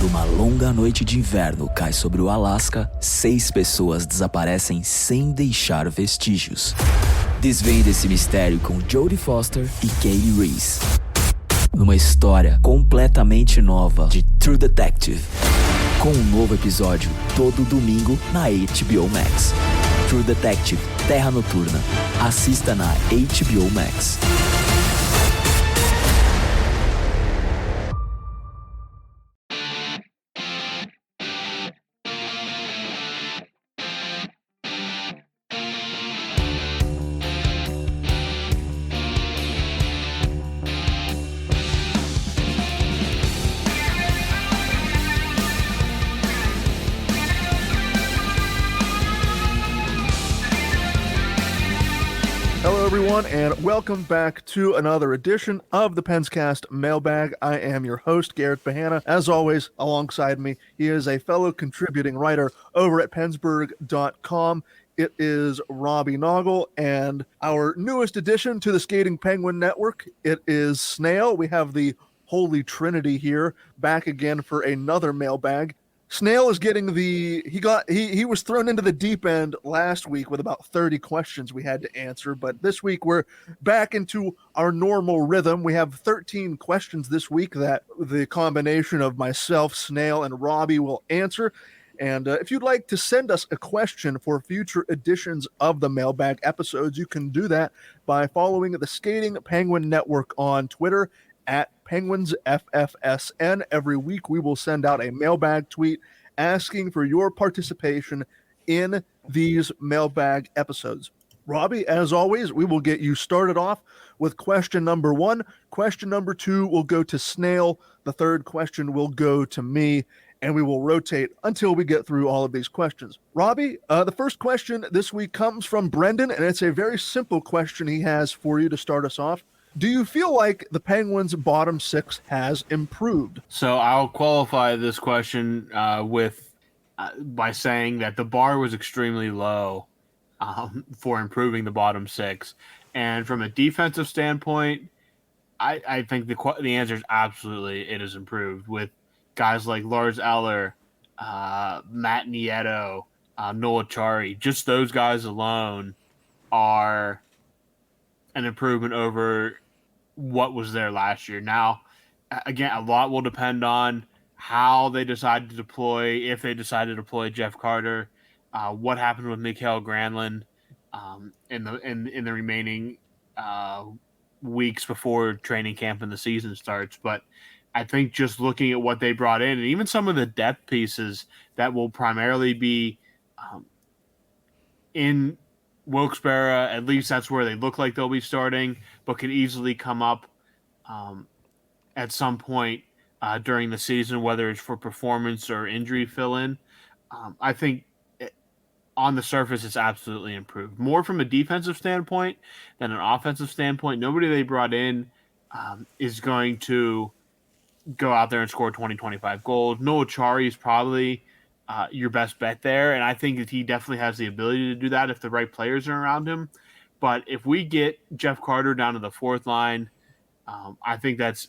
Quando uma longa noite de inverno cai sobre o Alasca, 6 pessoas desaparecem sem deixar vestígios. Desvende esse mistério com Jodie Foster e Kaylee Reese, numa história completamente nova de True Detective, com um novo episódio todo domingo na HBO Max. True Detective Terra Noturna. Assista na HBO Max. Hello, everyone, and welcome back to another edition of the Penscast Mailbag. I am your host, Garrett. As always, alongside me, he is a fellow contributing writer over at Pittsburgh.com. It is Robbie and our newest addition to the Skating Penguin Network, it is Snail. We have the Holy Trinity here, back again for another mailbag. Snail is getting he was thrown into the deep end last week with about 30 questions we had to answer, but this week we're back into our normal rhythm. We have 13 questions this week that the combination of myself, Snail, and Robbie will answer. And if you'd like to send us a question for future editions of the mailbag episodes, you can do that by following the Skating Penguin Network on Twitter at PenguinsFFSN. Every week we will send out a mailbag tweet asking for your participation in these mailbag episodes. Robbie, as always, we will get you started off with question number 1. Question number 2 will go to Snail. The third question will go to me, and we will rotate until we get through all of these questions. Robbie, the first question this week comes from Brendan, and it's a very simple question he has for you to start us off. Do you feel like the Penguins' bottom 6 has improved? So I'll qualify this question by saying that the bar was extremely low for improving the bottom 6. And from a defensive standpoint, I think the answer is absolutely it has improved with guys like Lars Eller, Matt Nieto, Noah Chari. Just those guys alone are an improvement over what was there last year. Now, again, a lot will depend on how they decide to deploy, if they decide to deploy Jeff Carter, what happened with Mikael Granlund in the remaining weeks before training camp and the season starts. But I think just looking at what they brought in, and even some of the depth pieces that will primarily be in Wilkes-Barre, at least that's where they look like they'll be starting, but could easily come up at some point during the season, whether it's for performance or injury fill-in. I think on the surface it's absolutely improved. More from a defensive standpoint than an offensive standpoint. Nobody they brought in is going to go out there and score 20, 25 goals. Noah Chari is probably your best bet there, and I think that he definitely has the ability to do that if the right players are around him. But if we get Jeff Carter down to the fourth line, I think that's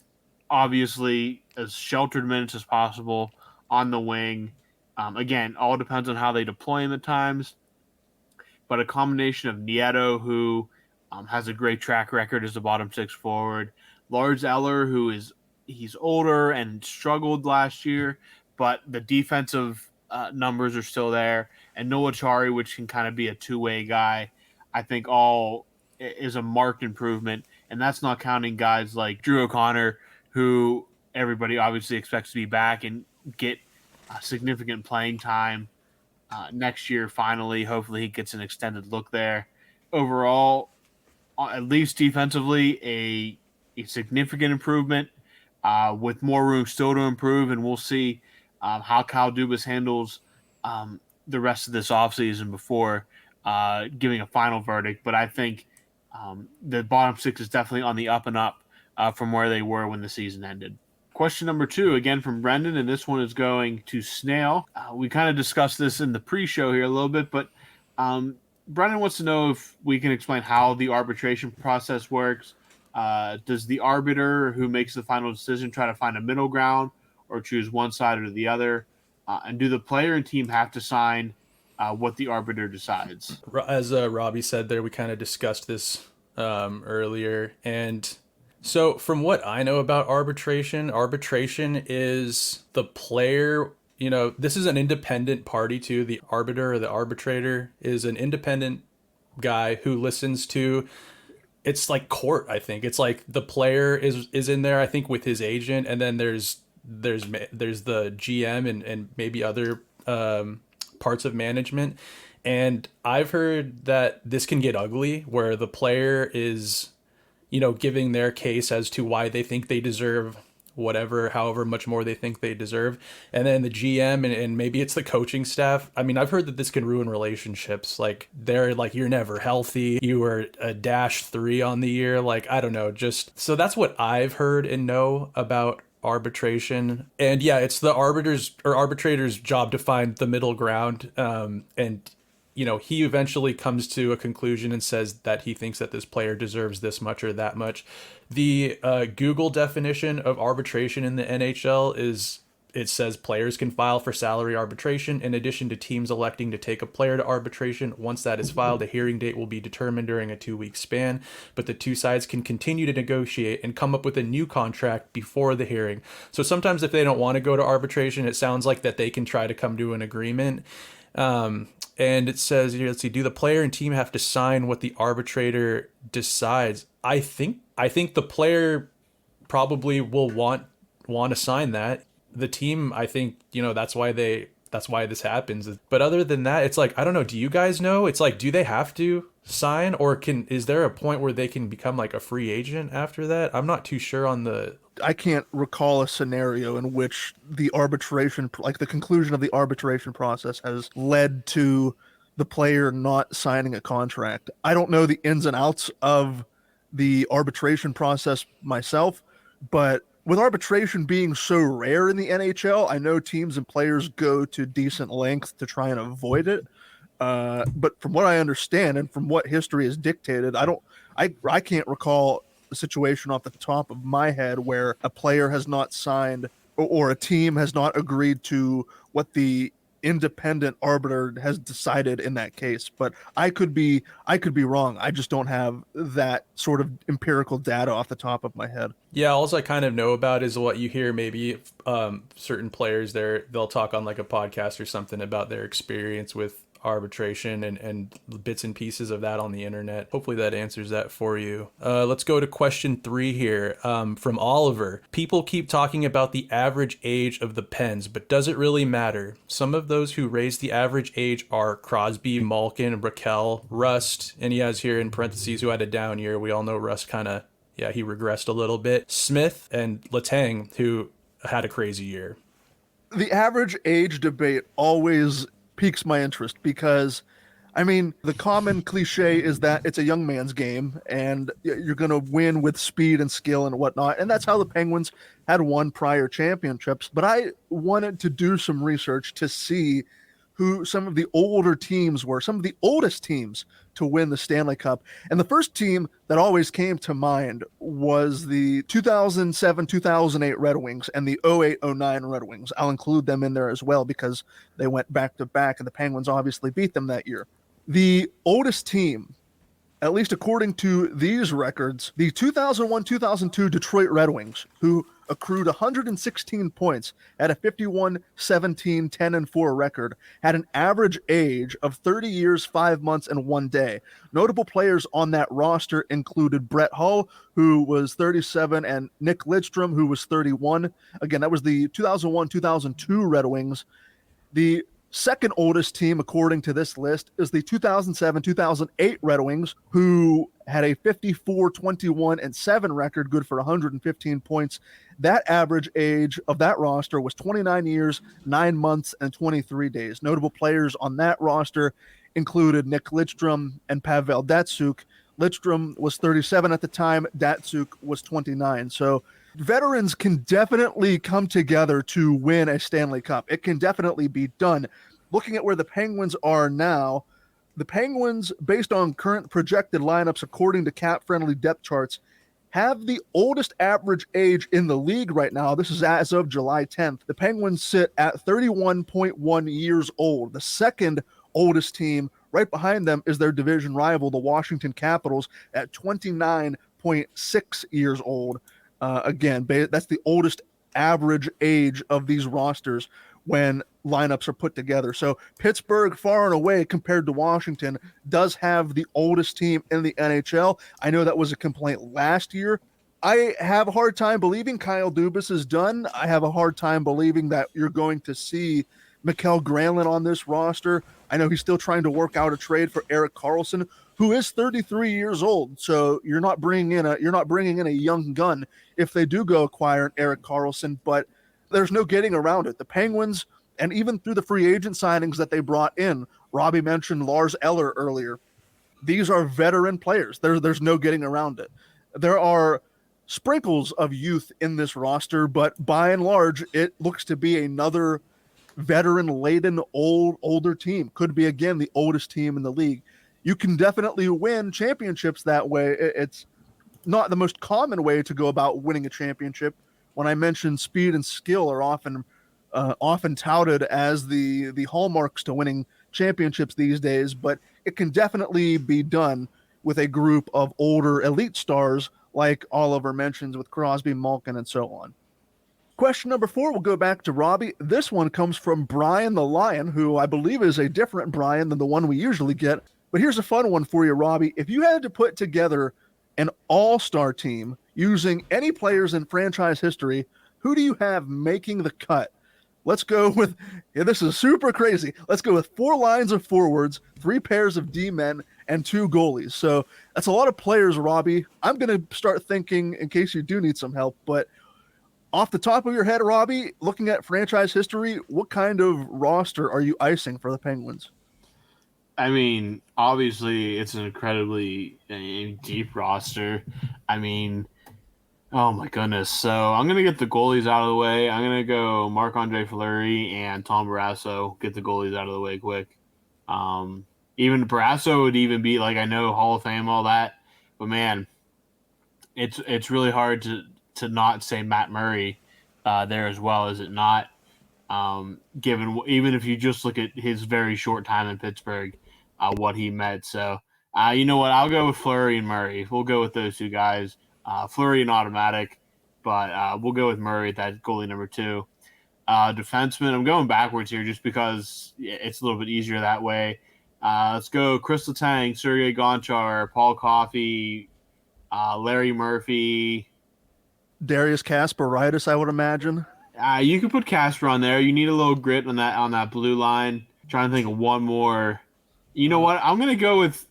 obviously as sheltered minutes as possible on the wing. Again, all depends on how they deploy him at times, but a combination of Nieto, who has a great track record as a bottom 6 forward, Lars Eller, he's older and struggled last year, but the defensive numbers are still there, and Noah Chari, which can kind of be a two-way guy, I think all is a marked improvement, and that's not counting guys like Drew O'Connor, who everybody obviously expects to be back and get significant playing time next year finally. Hopefully he gets an extended look there. Overall, at least defensively, a significant improvement with more room still to improve, and we'll see how Kyle Dubas handles the rest of this offseason before giving a final verdict. But I think the bottom 6 is definitely on the up and up from where they were when the season ended. Question number 2, again from Brendan, and this one is going to Snail. We kind of discussed this in the pre-show here a little bit, but Brendan wants to know if we can explain how the arbitration process works. Does the arbiter who makes the final decision try to find a middle ground, or choose one side or the other? And do the player and team have to sign what the arbiter decides? As Robbie said there, we kind of discussed this earlier. And so from what I know about arbitration is the player, this is an independent party too. The arbiter or the arbitrator is an independent guy who listens to, it's like court, I think. It's like the player is in there, I think, with his agent, and then there's the GM and maybe other parts of management. And I've heard that this can get ugly, where the player is, giving their case as to why they think they deserve however much more they think they deserve. And then the GM and maybe it's the coaching staff. I mean, I've heard that this can ruin relationships. Like, they're like, you're never healthy. You were a -3 on the year. Like, I don't know. So that's what I've heard and know about arbitration. And yeah, it's the arbitrator's job to find the middle ground. And he eventually comes to a conclusion and says that he thinks that this player deserves this much or that much. The Google definition of arbitration in the NHL is, it says players can file for salary arbitration in addition to teams electing to take a player to arbitration. Once that is filed, a hearing date will be determined during a 2-week span, but the two sides can continue to negotiate and come up with a new contract before the hearing. So sometimes if they don't want to go to arbitration, it sounds like that they can try to come to an agreement. And it says here, let's see, do the player and team have to sign what the arbitrator decides? I think the player probably will want to sign that. The team, I think, that's why this happens. But other than that, it's like, I don't know. Do you guys know? It's like, do they have to sign, or is there a point where they can become like a free agent after that? I'm not too sure on the. I can't recall a scenario in which the arbitration, like the conclusion of the arbitration process, has led to the player not signing a contract. I don't know the ins and outs of the arbitration process myself, but with arbitration being so rare in the NHL, I know teams and players go to decent lengths to try and avoid it. But from what I understand and from what history has dictated, I can't recall a situation off the top of my head where a player has not signed or a team has not agreed to what the independent arbiter has decided in that case. But I could be wrong. I just don't have that sort of empirical data off the top of my head. Yeah, all I kind of know about is what you hear maybe certain players they'll talk on like a podcast or something about their experience with arbitration and bits and pieces of that on the internet. Hopefully that answers that for you. Let's go to question 3 here from Oliver. People keep talking about the average age of the Pens, but does it really matter? Some of those who raise the average age are Crosby, Malkin, Raquel, Rust, and he has here in parentheses who had a down year. We all know Rust he regressed a little bit. Smith and Letang, who had a crazy year. The average age debate always piques my interest because, I mean, the common cliche is that it's a young man's game and you're going to win with speed and skill and whatnot. And that's how the Penguins had won prior championships. But I wanted to do some research to see who some of the older teams were, some of the oldest teams to win the Stanley Cup. And the first team that always came to mind was the 2007-2008 Red Wings and the 2008-09 Red Wings. I'll include them in there as well because they went back-to-back, and the Penguins obviously beat them that year. The oldest team, at least according to these records, the 2001-2002 Detroit Red Wings, who accrued 116 points at a 51-17-10-4 record, had an average age of 30 years, 5 months, and 1 day. Notable players on that roster included Brett Hull, who was 37, and Nick Lidstrom, who was 31. Again, that was the 2001-2002 Red Wings. The second oldest team, according to this list, is the 2007-2008 Red Wings, who had a 54-21-7 record, good for 115 points. That average age of that roster was 29 years, 9 months, and 23 days. Notable players on that roster included Nick Lidstrom and Pavel Datsyuk. Lidstrom was 37 at the time. Datsyuk was 29. So veterans can definitely come together to win a Stanley Cup. It can definitely be done. Looking at where the Penguins are now, the Penguins, based on current projected lineups according to cap-friendly depth charts, have the oldest average age in the league right now. This is as of July 10th. The Penguins sit at 31.1 years old. The second oldest team right behind them is their division rival, the Washington Capitals, at 29.6 years old. Again, that's the oldest average age of these rosters when lineups are put together. So Pittsburgh, far and away, compared to Washington, does have the oldest team in the NHL. I know that was a complaint last year. I have a hard time believing Kyle Dubas is done. I have a hard time believing that you're going to see Mikael Granlund on this roster. I know he's still trying to work out a trade for Erik Karlsson, who is 33 years old. So you're not bringing in a young gun if they do go acquire an Erik Karlsson, but there's no getting around it. The Penguins, and even through the free agent signings that they brought in, Robbie mentioned Lars Eller earlier. These are veteran players. There's no getting around it. There are sprinkles of youth in this roster, but by and large, it looks to be another veteran-laden, older team. Could be, again, the oldest team in the league. You can definitely win championships that way. It's not the most common way to go about winning a championship. When I mention speed and skill are often touted as the hallmarks to winning championships these days, but it can definitely be done with a group of older elite stars like Oliver mentions with Crosby, Malkin, and so on. Question number 4 will go back to Robbie. This one comes from Brian the Lion, who I believe is a different Brian than the one we usually get. But here's a fun one for you, Robbie. If you had to put together an all-star team using any players in franchise history, who do you have making the cut? Let's go with, this is super crazy. Let's go with 4 lines of forwards, 3 pairs of D-men, and 2 goalies. So that's a lot of players, Robbie. I'm going to start thinking, in case you do need some help, but off the top of your head, Robbie, looking at franchise history, what kind of roster are you icing for the Penguins? I mean, obviously, it's an incredibly deep roster. I mean, oh my goodness. So I'm going to get the goalies out of the way. I'm going to go Marc-Andre Fleury and Tom Barrasso, get the goalies out of the way quick. Even Barrasso would even be, like, I know Hall of Fame, all that. But, man, it's really hard to not say Matt Murray there as well, is it not? Given even if you just look at his very short time in Pittsburgh, what he meant. So, you know what? I'll go with Fleury and Murray. We'll go with those 2 guys. Fleury an automatic, but we'll go with Murray at that goalie number 2. Defenseman, I'm going backwards here just because it's a little bit easier that way. Let's go Chris Letang, Sergei Gonchar, Paul Coffey, Larry Murphy. Darius Kasparaitis, I would imagine. You could put Casper on there. You need a little grit on that blue line. Trying to think of one more. You know what? I'm going to go with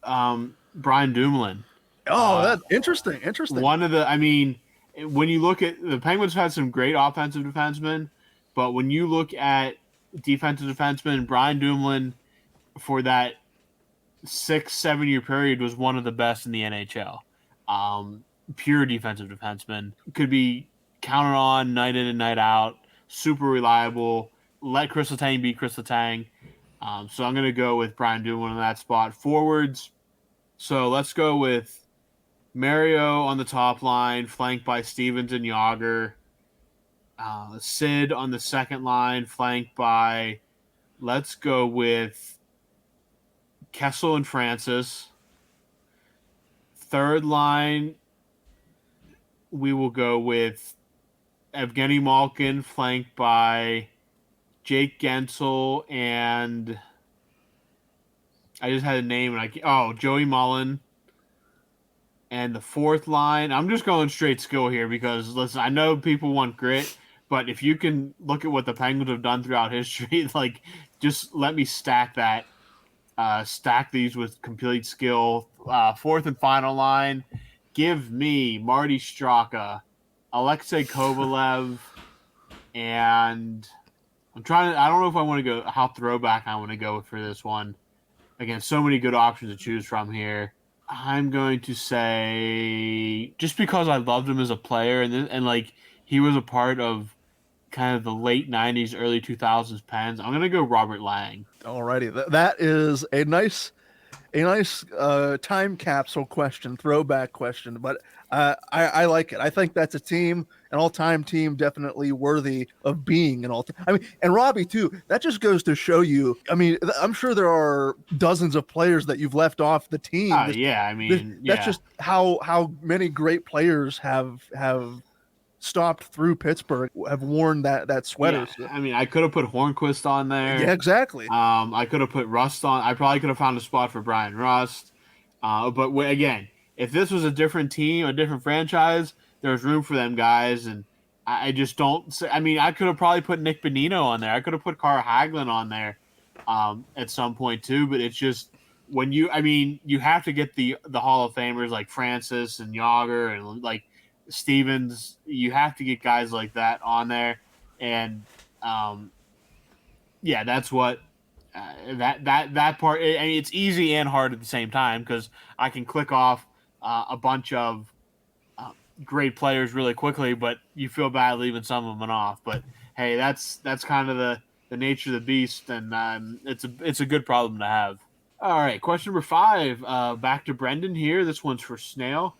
Brian Dumoulin. Oh, that's interesting. One of the, I mean, when you look at the Penguins have had some great offensive defensemen, but when you look at defensive defensemen, Brian Dumoulin for that 6-7 year period was one of the best in the NHL. Pure defensive defenseman, could be counted on night in and night out, super reliable, let Chris Letang be Chris Letang. So I'm going to go with Brian Dumoulin in that spot. Forwards, so let's go with Mario on the top line, flanked by Stevens and Yager. Sid on the second line, flanked by, let's go with Kessel and Francis. Third line, we will go with Evgeny Malkin, flanked by Jake Gensel and I just had a name and Joey Mullen. And the fourth line, I'm just going straight skill here because, listen, I know people want grit, but if you can look at what the Penguins have done throughout history, like, just let me stack that. Stack these with complete skill. Fourth and final line, give me Marty Straka, Alexei Kovalev, and I don't know if I want to go how throwback I want to go for this one. Again, so many good options to choose from here. I'm going to say, just because I loved him as a player and like he was a part of kind of the late 90s, early 2000s Pens, I'm going to go Robert Lang. Alrighty. That is a nice time capsule question, throwback question, but I like it. I think that's a team, an all-time team, definitely worthy of being an all-time. I mean, and Robbie too. That just goes to show you. I mean, I'm sure there are dozens of players that you've left off the team. Yeah, I mean, That's just how many great players have stopped through Pittsburgh, have worn that sweater. Yeah, I mean, I could have put Hornquist on there. Yeah, exactly. I could have put Rust on. I probably could have found a spot for Brian Rust. But again, if this was a different team, a different franchise, there's room for them guys. And I just don't. I mean, I could have probably put Nick Bonino on there. I could have put Carl Hagelin on there at some point too. But it's just when you have to get the Hall of Famers like Francis and Yager and like Stevens. You have to get guys like that on there, and that's what that part. I mean, it's easy and hard at the same time because I can click off a bunch of great players really quickly, but you feel bad leaving some of them off. But hey, that's kind of the nature of the beast, and it's a good problem to have. All right, question number 5. Back to Brendan here. This one's for Snail.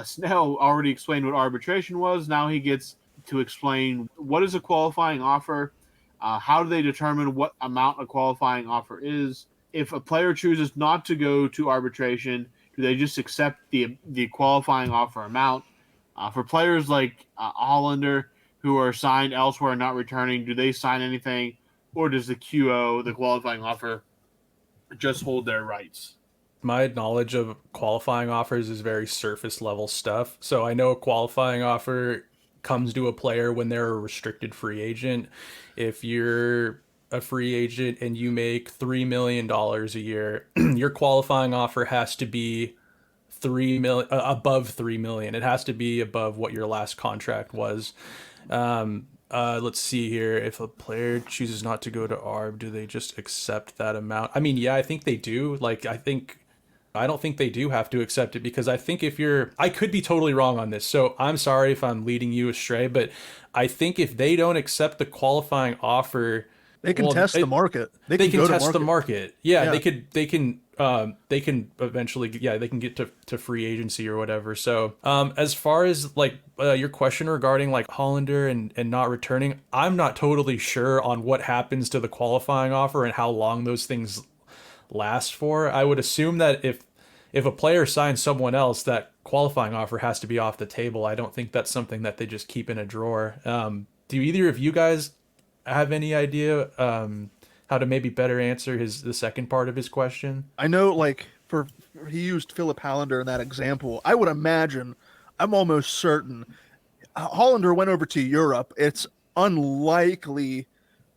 Snail already explained what arbitration was. Now he gets to explain what is a qualifying offer. How do they determine what amount a qualifying offer is? If a player chooses not to go to arbitration, do they just accept the qualifying offer amount? For players like Hollander who are signed elsewhere and not returning, do they sign anything, or does the QO, the qualifying offer, just hold their rights? My knowledge of qualifying offers is very surface level stuff. So I know a qualifying offer comes to a player when they're a restricted free agent. If you're a free agent and you make $3 million a year, your qualifying offer has to be above $3 million. It has to be above what your last contract was. Let's see here. If a player chooses not to go to ARB, do they just accept that amount? I mean, yeah, I think they do. I don't think they do have to accept it, because I think I could be totally wrong on this, so I'm sorry if I'm leading you astray, but I think if they don't accept the qualifying offer, they can test the market. They can test the market. Yeah, they can eventually, they can get to free agency or whatever. So as far as your question regarding Hollander and not returning, I'm not totally sure on what happens to the qualifying offer and how long those things last for. I would assume that if a player signs someone else, that qualifying offer has to be off the table. I don't think that's something that they just keep in a drawer. Do either of you guys have any idea how to maybe better answer the second part of his question? I know, he used Philip Hollander in that example. I would imagine, I'm almost certain, Hollander went over to Europe. It's unlikely,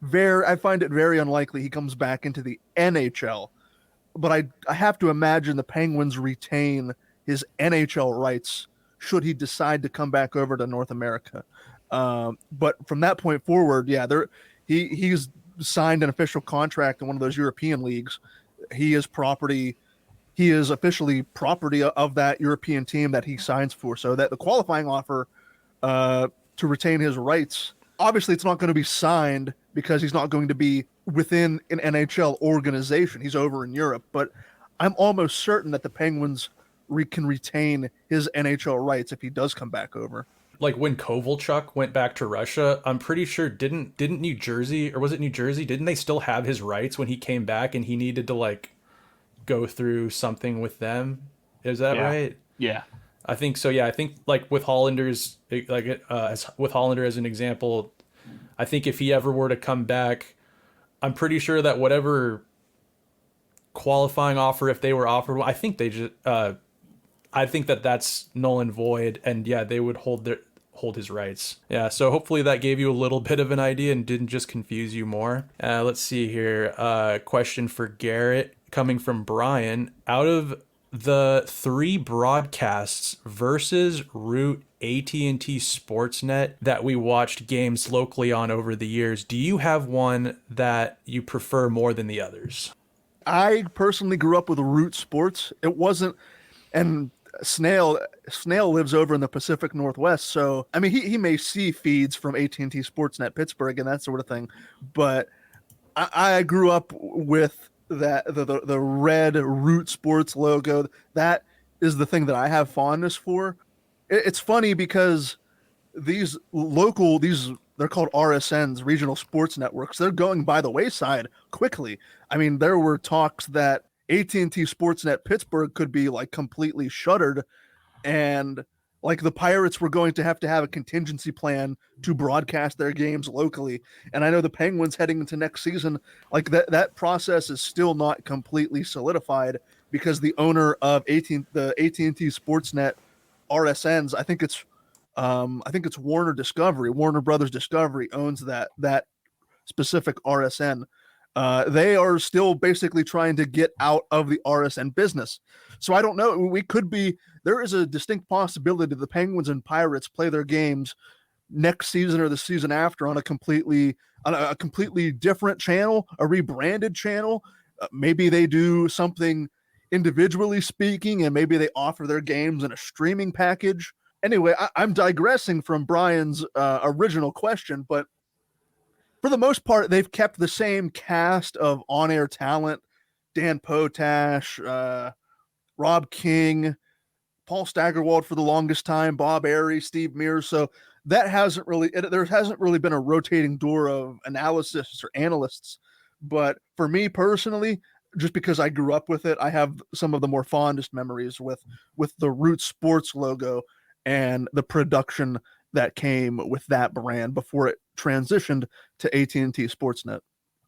I find it very unlikely he comes back into the NHL. But I have to imagine the Penguins retain his NHL rights should he decide to come back over to North America. But from that point forward, he's signed an official contract in one of those European leagues. He is property. He is officially property of that European team that he signs for. So that the qualifying offer to retain his rights, obviously it's not going to be signed because he's not going to be within an NHL organization. He's over in Europe, but I'm almost certain that the Penguins can retain his NHL rights if he does come back over. Like when Kovalchuk went back to Russia, I'm pretty sure didn't New Jersey, or was it New Jersey? Didn't they still have his rights when he came back and he needed to go through something with them? Is that right? Yeah. I think so. Yeah. I think with Hollander's, with Hollander as an example, I think if he ever were to come back, I'm pretty sure that whatever qualifying offer, if they were offered, I think they just, I think that's null and void, and they would hold his rights. Yeah, so hopefully that gave you a little bit of an idea and didn't just confuse you more. Let's see here. Question for Garrett coming from Brian. Out of the 3 broadcasts versus Root, AT&T Sportsnet that we watched games locally on over the years, do you have one that you prefer more than the others? I personally grew up with Root Sports. It wasn't, and Snail lives over in the Pacific Northwest, so I mean he may see feeds from AT&T Sportsnet Pittsburgh and that sort of thing, but I grew up with the red Root Sports logo. That is the thing that I have fondness for. It's funny because these local, they're called RSNs, regional sports networks. They're going by the wayside quickly. I mean, there were talks that AT&T Sportsnet Pittsburgh could be like completely shuttered, and like the Pirates were going to have a contingency plan to broadcast their games locally. And I know the Penguins heading into next season, like that process is still not completely solidified because the owner of the AT&T Sportsnet RSNs, I think it's Warner Discovery, Warner Brothers Discovery owns that specific RSN. They are still basically trying to get out of the RSN business. So I don't know. There is a distinct possibility the Penguins and Pirates play their games next season or the season after on a completely different channel, a rebranded channel. Maybe they do something individually speaking, and maybe they offer their games in a streaming package. Anyway, I'm digressing from Brian's original question, but for the most part, they've kept the same cast of on-air talent: Dan Potash, Rob King, Paul Staggerwald for the longest time, Bob Airy, Steve Mears. So there hasn't really been a rotating door of analysts or analysts. But for me personally, just because I grew up with it, I have some of the more fondest memories with the Root Sports logo and the production that came with that brand before it transitioned to AT&T Sportsnet.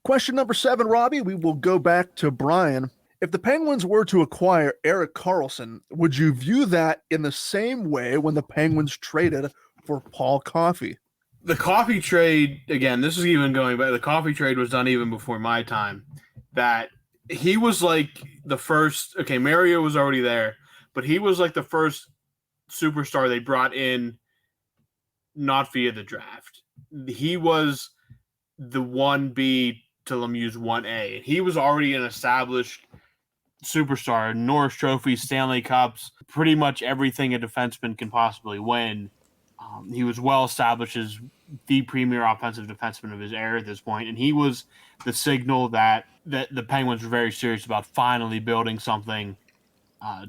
Question number 7, Robbie, we will go back to Brian. If the Penguins were to acquire Erik Karlsson, would you view that in the same way when the Penguins traded for Paul Coffey? The Coffey trade, again, this is even going back, the Coffey trade was done even before my time. That he was like the first, okay, Mario was already there, but he was like the first superstar they brought in not via the draft. He was the 1B to Lemieux's 1A. He was already an established superstar, Norris trophies, Stanley Cups, pretty much everything a defenseman can possibly win. He was well established as the premier offensive defenseman of his era at this point, and he was the signal that the Penguins were very serious about finally building something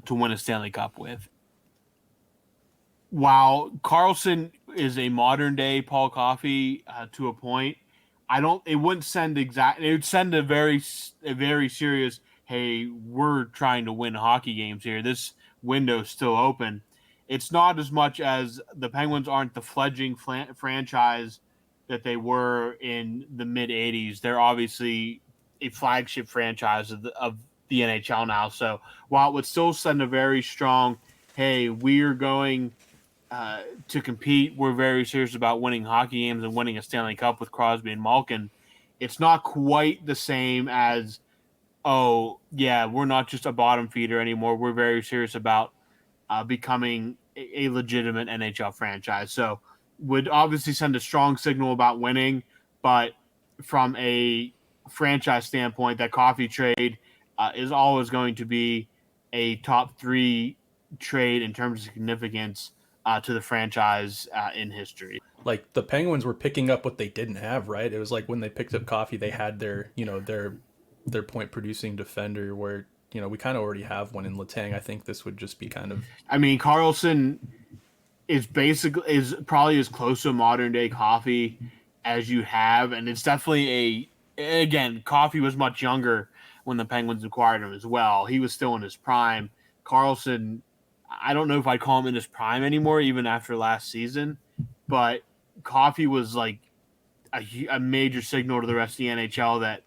to win a Stanley Cup with. While Karlsson is a modern day Paul Coffey to a point, it wouldn't send it would send a very serious, hey, we're trying to win hockey games here. This window's still open. It's not as much as the Penguins aren't the fledgling franchise that they were in the mid 80s. They're obviously a flagship franchise of the NHL now. So while it would still send a very strong, hey, we're going to compete, we're very serious about winning hockey games and winning a Stanley Cup with Crosby and Malkin, it's not quite the same as, oh, yeah, we're not just a bottom feeder anymore. We're very serious about becoming a legitimate NHL franchise. So would obviously send a strong signal about winning, but from a franchise standpoint, that Coffey trade is always going to be a top 3 trade in terms of significance to the franchise in history. Like the Penguins were picking up what they didn't have, right? It was like when they picked up Coffey, they had their point producing defender where, we kind of already have one in Letang. I think this would just be kind of... I mean, Karlsson is probably as close to a modern day Coffey as you have. And it's definitely again, Coffey was much younger when the Penguins acquired him as well. He was still in his prime. Karlsson, I don't know if I'd call him in his prime anymore, even after last season, but Coffey was like a major signal to the rest of the NHL that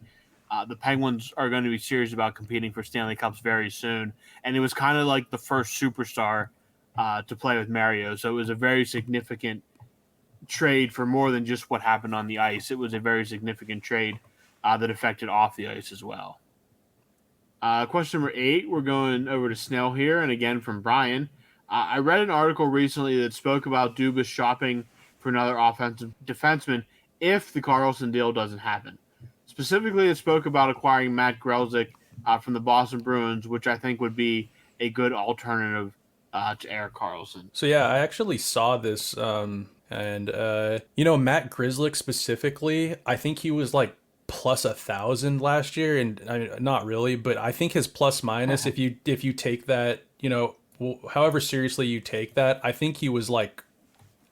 the Penguins are going to be serious about competing for Stanley Cups very soon. And it was kind of like the first superstar to play with Mario. So it was a very significant trade for more than just what happened on the ice. It was a very significant trade that affected off the ice as well. Question number 8, we're going over to Snail here, and again from Brian. I read an article recently that spoke about Dubas shopping for another offensive defenseman if the Karlsson deal doesn't happen. Specifically, it spoke about acquiring Matt Grzelcyk from the Boston Bruins, which I think would be a good alternative to Erik Karlsson. So yeah, I actually saw this, and Matt Grzelcyk specifically, I think he was like plus 1,000 last year, and not really, but I think his plus minus, if you take that, however seriously you take that, I think he was like,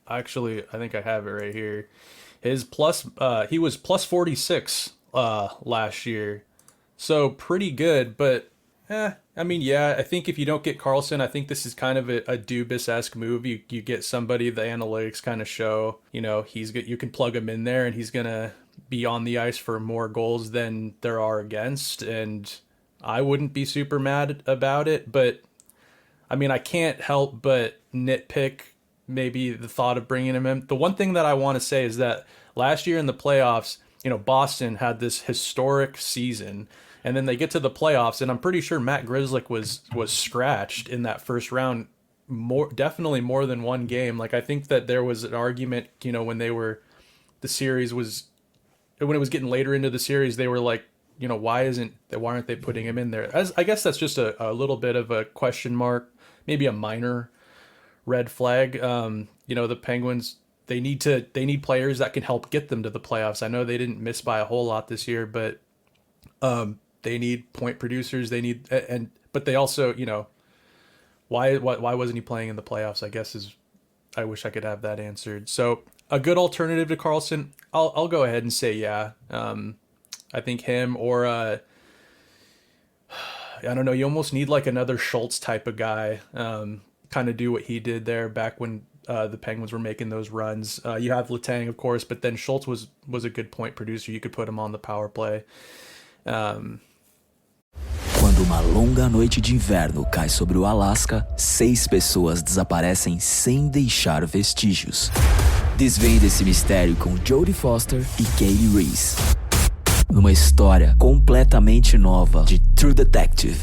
actually, I think I have it right here. His plus, he was plus 46 last year, so pretty good. But I mean, yeah, I think if you don't get Karlsson, I think this is kind of a Dubas-esque move. You get somebody the analytics kind of show, he's good. You can plug him in there, and he's gonna be on the ice for more goals than there are against, and I wouldn't be super mad about it. But I mean, I can't help but nitpick maybe the thought of bringing him in. The one thing that I want to say is that last year in the playoffs, Boston had this historic season, and then they get to the playoffs, and I'm pretty sure Matt Grzelcyk was scratched in that first round, definitely more than one game. Like, I think that there was an argument, when when it was getting later into the series, they were like, why aren't they putting him in there? I guess that's just a little bit of a question mark, maybe a minor red flag. The Penguins, they need players that can help get them to the playoffs. I know they didn't miss by a whole lot this year, but they need point producers. But they also, why wasn't he playing in the playoffs? I guess I wish I could have that answered. So a good alternative to Karlsson, I'll go ahead and say yeah. I think him or I don't know. You almost need like another Schultz type of guy, kind of do what he did there back when the Penguins were making those runs. You have Letang, of course, but then Schultz was a good point producer. You could put him on the power play. Quando uma longa noite de inverno cai sobre o Alasca, 6 pessoas desaparecem sem deixar vestígios. Desvende esse mistério com Jodie Foster e Kaylee Reese, numa história completamente nova de True Detective,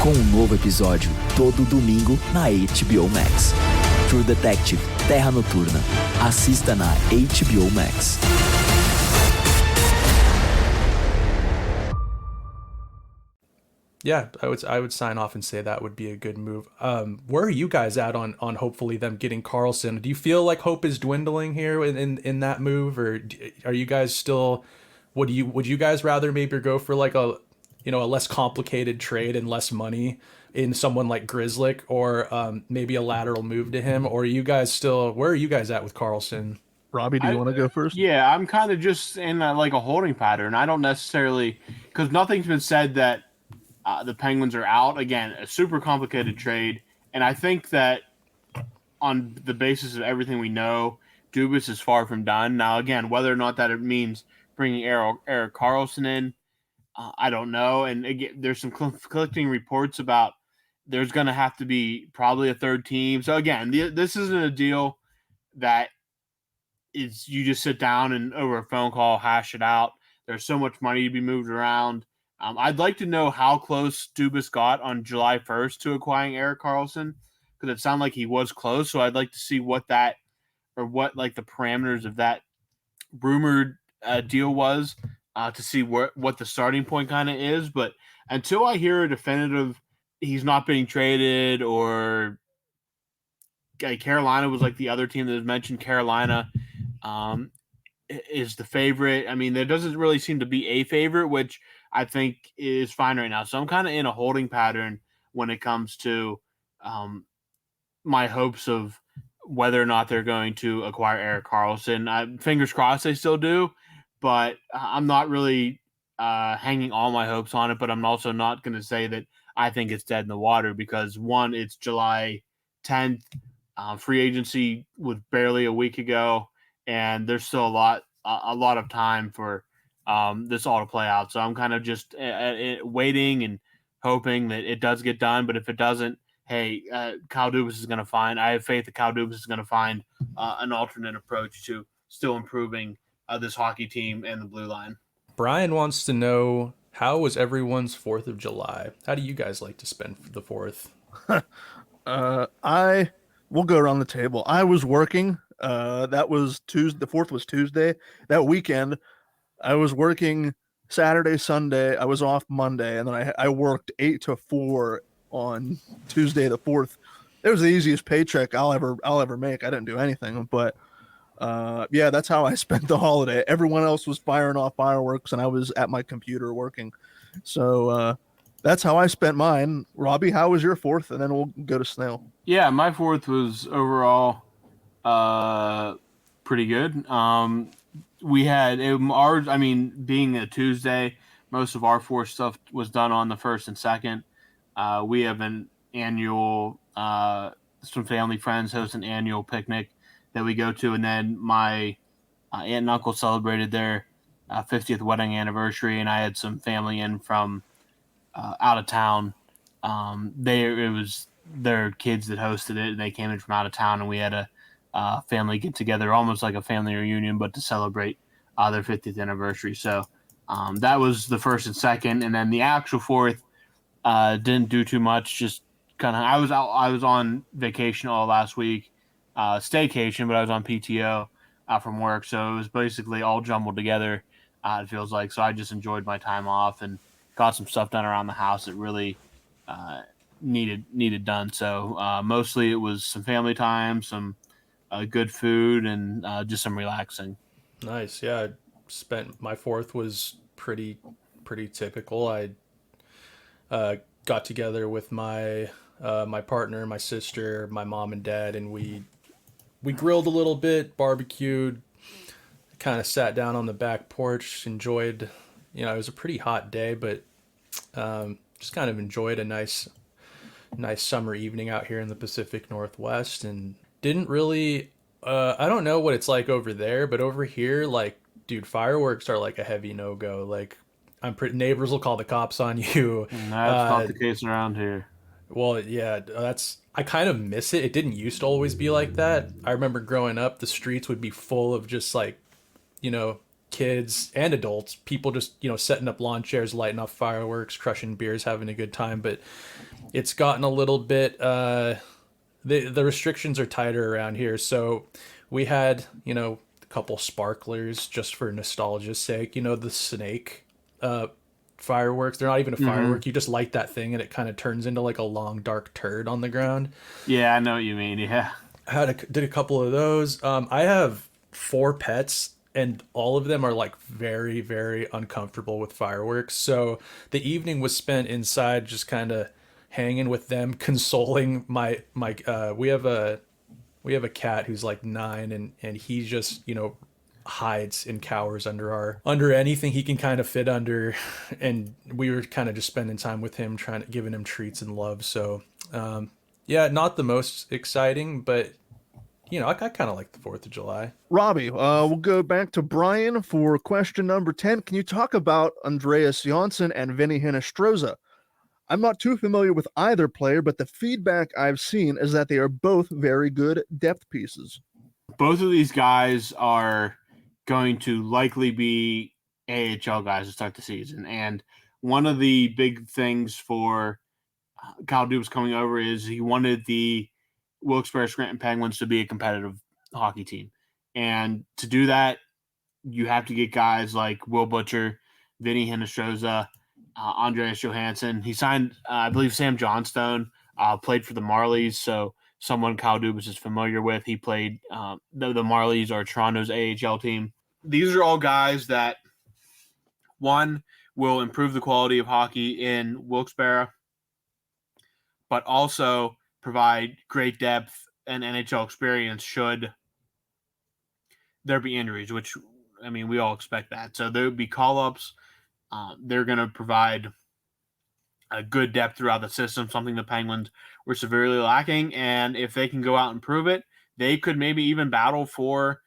com um novo episódio todo domingo na HBO Max. True Detective Terra Noturna. Assista na HBO Max. Yeah, I would sign off and say that would be a good move. Where are you guys at on hopefully them getting Karlsson? Do you feel like hope is dwindling here in that move, or are you guys still? Would you guys rather maybe go for like a less complicated trade and less money in someone like Grzelcyk, or maybe a lateral move to him? Or are you guys still? Where are you guys at with Karlsson? Robbie, do you want to go first? Yeah, I'm kind of just in like a holding pattern. I don't necessarily, because nothing's been said that the Penguins are out. Again, a super complicated trade. And I think that on the basis of everything we know, Dubas is far from done. Now, again, whether or not that it means bringing Erik Karlsson in, I don't know. And again, there's some conflicting reports about there's going to have to be probably a third team. So again, this isn't a deal that is you just sit down and over a phone call hash it out. There's so much money to be moved around. I'd like to know how close Dubas got on July 1st to acquiring Erik Karlsson, because it sounded like he was close. So I'd like to see what the parameters of that rumored deal was, to see what the starting point kind of is. But until I hear a definitive, he's not being traded, or Carolina was like the other team that was mentioned. Carolina is the favorite. I mean, there doesn't really seem to be a favorite, which I think is fine right now. So I'm kind of in a holding pattern when it comes to my hopes of whether or not they're going to acquire Erik Karlsson. Fingers crossed they still do, but I'm not really hanging all my hopes on it. But I'm also not going to say that I think it's dead in the water, because one, it's July 10th. Free agency was barely a week ago, and there's still a lot of time for this all to play out. So I'm kind of just waiting and hoping that it does get done. But if it doesn't, hey, Kyle Dubas is going to find. I have faith that Kyle Dubas is going to find an alternate approach to still improving this hockey team and the blue line. Brian wants to know, how was everyone's 4th of July? How do you guys like to spend the 4th? We'll go around the table. I was working. That was Tuesday. The 4th was Tuesday. That weekend, I was working Saturday, Sunday. I was off Monday, and then I worked 8 to 4 on Tuesday the 4th. It was the easiest paycheck I'll ever make. I didn't do anything, but yeah, that's how I spent the holiday. Everyone else was firing off fireworks, and I was at my computer working. So That's how I spent mine. Robbie, how was your fourth? And then we'll go to Snail. Yeah, my fourth was overall pretty good. We had ours. I mean, being a Tuesday, most of our fourth stuff was done on the first and second. We have an annual. Some family friends host an annual picnic that we go to, and then my aunt and uncle celebrated their 50th wedding anniversary, and I had some family in from out of town. It was their kids that hosted it, and they came in from out of town, and we had a family get together, almost like a family reunion, but to celebrate their 50th anniversary. So that was the first and second, and then the actual fourth didn't do too much. Just kind of, I was on vacation all last week, staycation, but I was on PTO from work, so it was basically all jumbled together. It feels like so. I just enjoyed my time off and got some stuff done around the house that really needed done. So mostly it was some family time, some good food, and just some relaxing. Nice. Yeah, my fourth was pretty typical. I got together with my my partner, my sister, my mom and dad, and we grilled a little bit, barbecued, kind of sat down on the back porch, enjoyed. It was a pretty hot day, but just kind of enjoyed a nice summer evening out here in the Pacific Northwest, and didn't really. I don't know what it's like over there, but over here, like, dude, fireworks are like a heavy no-go. Like, neighbors will call the cops on you. That's not the case around here. Well, yeah, I kind of miss it. It didn't used to always be like that. I remember growing up, the streets would be full of just like, kids and adults, people just, setting up lawn chairs, lighting off fireworks, crushing beers, having a good time. But it's gotten a little bit, the restrictions are tighter around here. So we had, a couple sparklers just for nostalgia's sake, the snake, fireworks. They're not even a firework. You just light that thing and it kind of turns into like a long dark turd on the ground. Yeah, I know what you mean. Yeah, Did a couple of those. I have 4 pets and all of them are like very, very uncomfortable with fireworks. So the evening was spent inside just kind of hanging with them, consoling my we have a cat who's like 9 and he just, hides and cowers under anything he can kind of fit under, and we were kind of just spending time with him, giving him treats and love. So yeah, not the most exciting, but I kind of like the 4th of July. Robbie, we'll go back to Brian for question number 10. Can you talk about Andreas Johnsson and Vinny Hinostroza? I'm not too familiar with either player, but the feedback I've seen is that they are both very good depth pieces. Both of these guys are going to likely be AHL guys to start the season. And one of the big things for Kyle Dubas coming over is he wanted the Wilkes-Barre Scranton Penguins to be a competitive hockey team. And to do that, you have to get guys like Will Butcher, Vinny Hinostroza, Andreas Johnsson. He signed, I believe, Sam Johnstone, played for the Marlies, so someone Kyle Dubas is familiar with. He played the Marlies are Toronto's AHL team. These are all guys that, one, will improve the quality of hockey in Wilkes-Barre, but also provide great depth and NHL experience should there be injuries, which, I mean, we all expect that. So there would be call-ups. They're going to provide a good depth throughout the system, something the Penguins were severely lacking. And if they can go out and prove it, they could maybe even battle for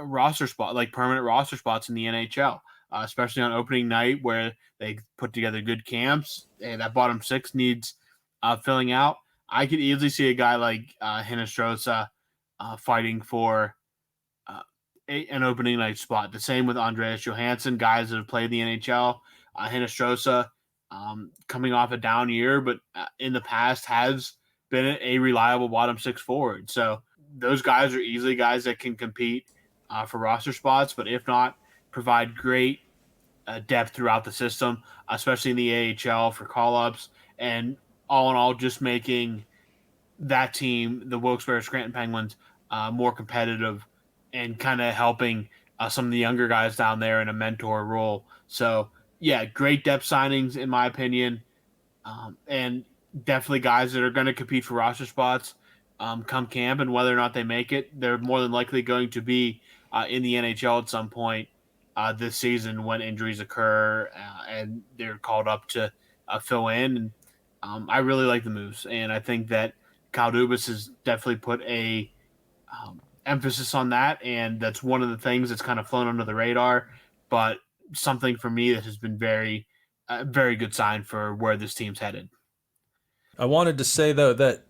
roster spot, like permanent roster spots in the NHL, especially on opening night where they put together good camps. And that bottom 6 needs filling out. I could easily see a guy like Hinostroza fighting for an opening night spot. The same with Andreas Johnsson, guys that have played the NHL. Hinostroza, coming off a down year, but in the past has been a reliable bottom 6 forward. So those guys are easily guys that can compete for roster spots, but if not, provide great depth throughout the system, especially in the AHL for call-ups, and all in all, just making that team, the Wilkes-Barre Scranton Penguins, more competitive and kind of helping some of the younger guys down there in a mentor role. So, yeah, great depth signings, in my opinion. and definitely guys that are going to compete for roster spots come camp, and whether or not they make it, they're more than likely going to be in the NHL at some point this season when injuries occur and they're called up to fill in. And I really like the moves, and I think that Kyle Dubas has definitely put a emphasis on that, and that's one of the things that's kind of flown under the radar, but something for me that has been very good sign for where this team's headed. I wanted to say though that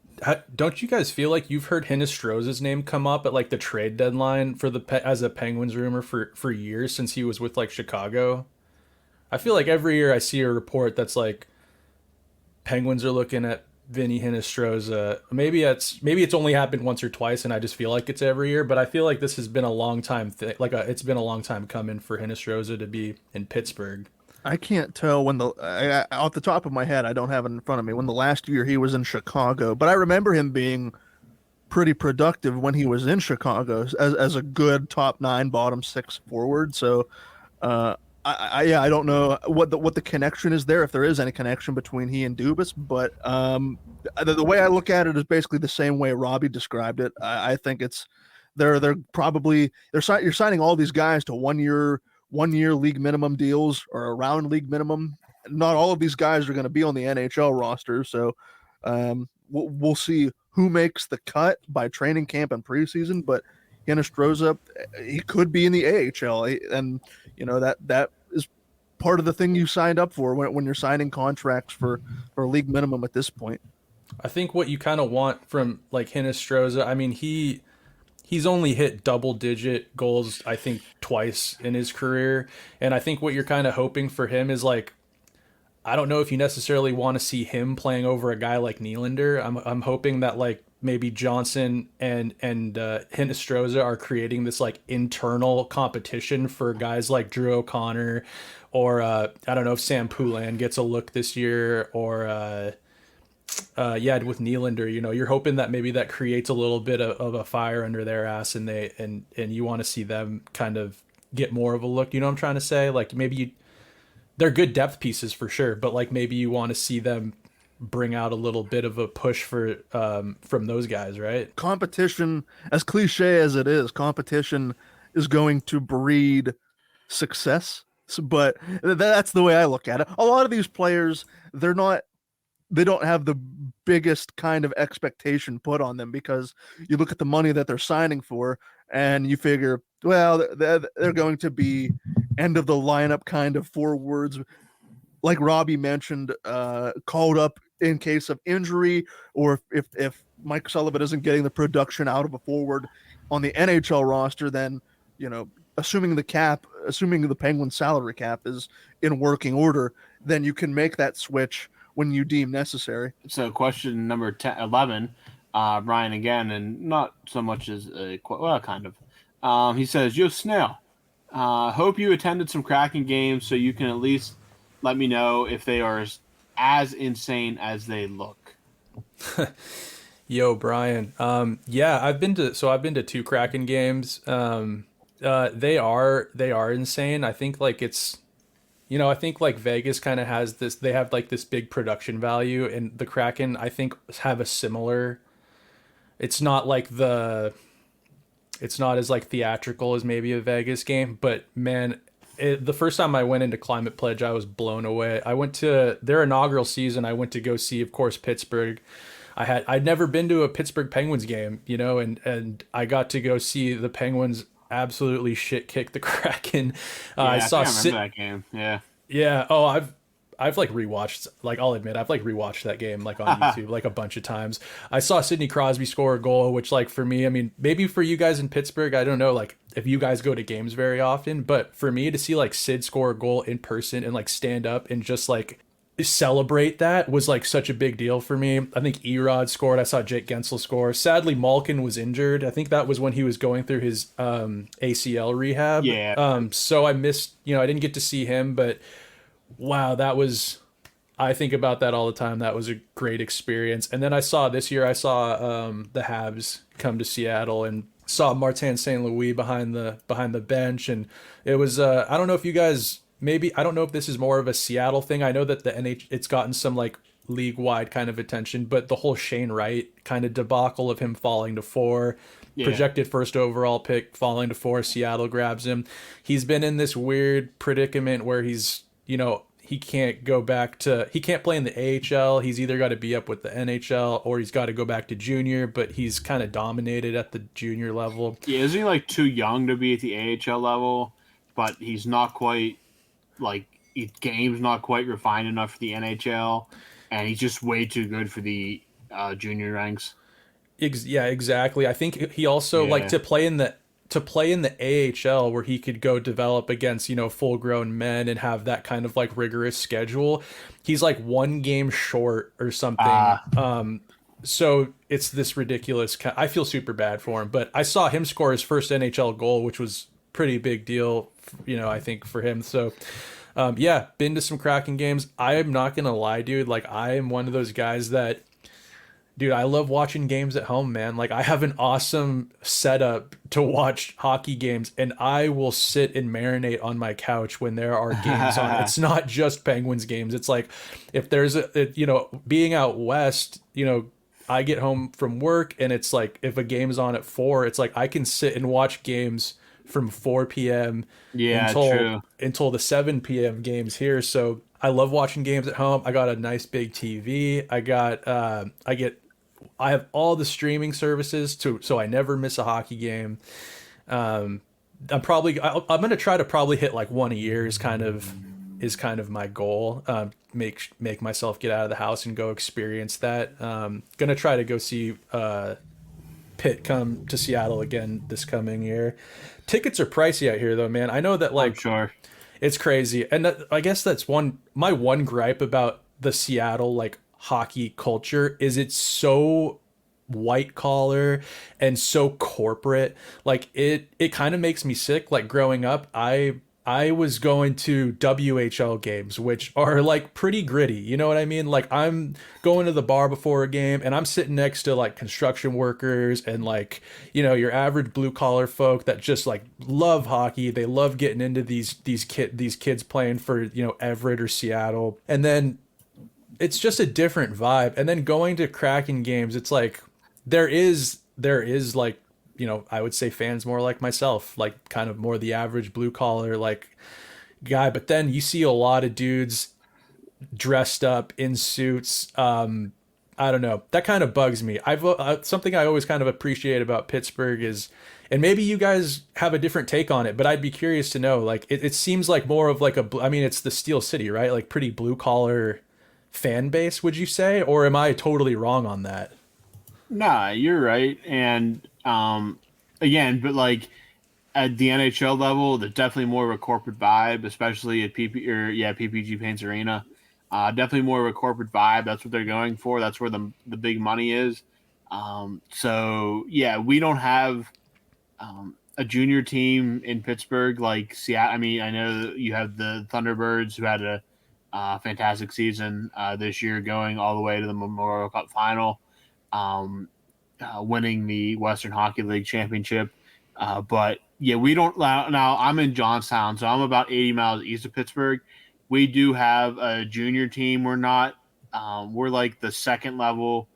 don't you guys feel like you've heard Hinostroza's name come up at like the trade deadline for as a Penguins rumor for years since he was with like Chicago? I feel like every year I see a report that's like Penguins are looking at Vinny Hinostroza. Maybe it's only happened once or twice, and I just feel like it's every year. But I feel like this has been a long time it's been a long time coming for Hinostroza to be in Pittsburgh. I can't tell when off the top of my head, I don't have it in front of me, when the last year he was in Chicago, but I remember him being pretty productive when he was in Chicago as a good top 9, bottom 6 forward. So, I don't know what the connection is there, if there is any connection between he and Dubas, but the way I look at it is basically the same way Robbie described it. I think it's you're signing all these guys to 1 year league minimum deals or around league minimum. Not all of these guys are going to be on the NHL roster, so we'll see who makes the cut by training camp and preseason. But Hinostroza, he could be in the AHL, and that is part of the thing you signed up for when you're signing contracts for league minimum at this point. I think what you kind of want from like Hinostroza, I mean, he's only hit double-digit goals, I think, twice in his career. And I think what you're kind of hoping for him is, like, I don't know if you necessarily want to see him playing over a guy like Nylander. I'm hoping that, like, maybe Johnson and Hinostroza are creating this, like, internal competition for guys like Drew O'Connor, or I don't know if Sam Poulin gets a look this year, or with Nylander, you're hoping that maybe that creates a little bit of a fire under their ass, and you want to see them kind of get more of a look. You know what I'm trying to say? Like, maybe they're good depth pieces for sure, but like maybe you want to see them bring out a little bit of a push for from those guys, right? Competition, as cliche as it is, competition is going to breed success. But that's the way I look at it. A lot of these players, they don't have the biggest kind of expectation put on them, because you look at the money that they're signing for and you figure, well, they're going to be end of the lineup kind of forwards, like Robbie mentioned, called up in case of injury, or if Mike Sullivan isn't getting the production out of a forward on the NHL roster, then, assuming the Penguins salary cap is in working order, then you can make that switch when you deem necessary. So question number 11, Ryan again, and not so much as kind of. He says, "Yo, Snail, hope you attended some Kraken games so you can at least let me know if they are as insane as they look." Yo, Brian. I've been to 2 Kraken games. They are insane. I think like it's, I think like Vegas kind of has this, they have like this big production value, and the Kraken, I think, have a similar, it's not as like theatrical as maybe a Vegas game, but man, the first time I went into Climate Pledge, I was blown away. I went to their inaugural season. I went to go see, of course, Pittsburgh. I'd never been to a Pittsburgh Penguins game, and I got to go see the Penguins absolutely shit kick the Kraken. I remember that game. Yeah. Oh, I've like rewatched, like, I'll admit, I've like rewatched that game like on YouTube like a bunch of times. I saw Sidney Crosby score a goal, which, like, for me, I mean, maybe for you guys in Pittsburgh, I don't know, like, if you guys go to games very often, but for me to see like Sid score a goal in person and like stand up and just like celebrate that was like such a big deal for me. I think Erod scored. I saw Jake Gensel score. Sadly, Malkin was injured. I think that was when he was going through his ACL rehab. Yeah. So I missed, I didn't get to see him, but wow, I think about that all the time. That was a great experience. And then this year I saw the Habs come to Seattle and saw Martin St. Louis behind the bench, and it was I don't know if you guys, maybe, I don't know if this is more of a Seattle thing. I know that it's gotten some like league-wide kind of attention, but the whole Shane Wright kind of debacle of him falling to 4, projected first overall pick, falling to 4, Seattle grabs him. He's been in this weird predicament where he's, he can't play in the AHL. He's either got to be up with the NHL or he's got to go back to junior, but he's kind of dominated at the junior level. Yeah, isn't he like too young to be at the AHL level? But he's not quite his game's not quite refined enough for the NHL, and he's just way too good for the junior ranks. Yeah, exactly. I think he also to play in the AHL where he could go develop against, full grown men and have that kind of like rigorous schedule. He's like 1 game short or something. So it's this ridiculous. I feel super bad for him, but I saw him score his first NHL goal, which was pretty big deal, I think for him. So been to some Kraken games. I am not going to lie, dude. Like I am one of those guys that, dude, I love watching games at home, man. Like I have an awesome setup to watch hockey games, and I will sit and marinate on my couch when there are games on. It's not just Penguins games. It's like if there's being out west, I get home from work and it's like if a game's on at 4, it's like I can sit and watch games from 4 p.m. until the 7 p.m. games here. So I love watching games at home. I got a nice big TV. I have all the streaming services so I never miss a hockey game. I'm going to try to probably hit like 1 a year is kind of my goal. Make myself get out of the house and go experience that. Going to try to go see Pitt come to Seattle again this coming year. Tickets are pricey out here though, man. I know that I'm sure. It's crazy. And I guess that's my one gripe about the Seattle like hockey culture is it's so white collar and so corporate. Like it kind of makes me sick. Like growing up, I was going to WHL games, which are like pretty gritty. You know what I mean? Like I'm going to the bar before a game and I'm sitting next to like construction workers and like, your average blue collar folk that just like love hockey. They love getting into these kids playing for, Everett or Seattle. And then it's just a different vibe. And then going to Kraken games, it's like there is like, I would say fans more like myself, like kind of more the average blue collar like guy. But then you see a lot of dudes dressed up in suits. I don't know. That kind of bugs me. Something I always kind of appreciate about Pittsburgh is, and maybe you guys have a different take on it, but I'd be curious to know, like, it seems like more of like it's the Steel City, right? Like pretty blue collar fan base, would you say? Or am I totally wrong on that? Nah, you're right. And, again, but like at the NHL level, there's definitely more of a corporate vibe, especially at PPG Paints Arena. Definitely more of a corporate vibe. That's what they're going for. That's where the big money is. So yeah, we don't have a junior team in Pittsburgh like Seattle. I mean, I know you have the Thunderbirds who had a fantastic season this year, going all the way to the Memorial Cup final. Winning the Western Hockey League championship. But yeah, we don't now. I'm in Johnstown, so I'm about 80 miles east of Pittsburgh. We do have a junior team. We're not, we're like the second level